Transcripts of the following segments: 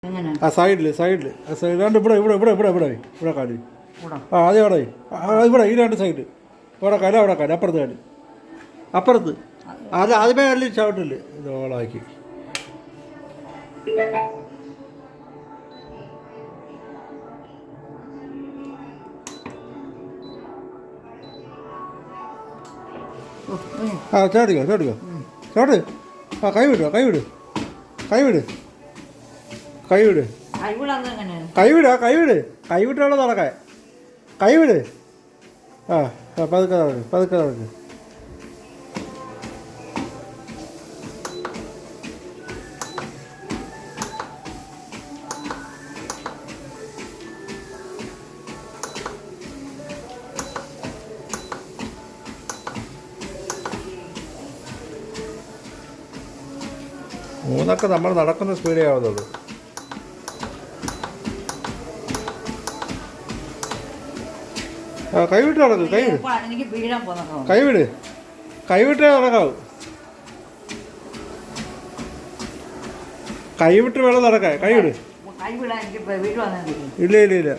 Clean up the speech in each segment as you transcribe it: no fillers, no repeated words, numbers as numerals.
ആ സൈഡിൽ ആ സൈഡ് രണ്ട് ഇവിടെ കാല് ആ അതെ അവിടെ ഇവിടെ ഈ രണ്ട് സൈഡ് അവിടെ കാല് അപ്പുറത്ത് കാല് അപ്പുറത്ത് അത് ആദ്യമേ കല്ല് ചവിട്ടില്ല ഇത് ഓളാക്കി ആ ചാടിക്കോ ചവിട്ട് ആ കൈവിടുക കൈവിട്ടാണ് നടക്കാൻ കൈവിട് ആ പതുക്കെ നടക്ക് മൂന്നൊക്കെ നമ്മൾ നടക്കുന്ന സ്പീഡേ ആവുന്നുള്ളൂ ആ കൈവിട്ട് നടക്കും കൈവിട്ടേ നടക്കാവൂ കൈവിട്ട് വേണം നടക്കാൻ കൈവിട് ഇല്ല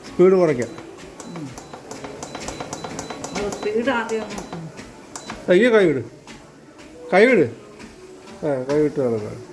സ്പീഡ് കുറയ്ക്കാം കൈവിട് ആ കൈവിട്ട് നടക്കാം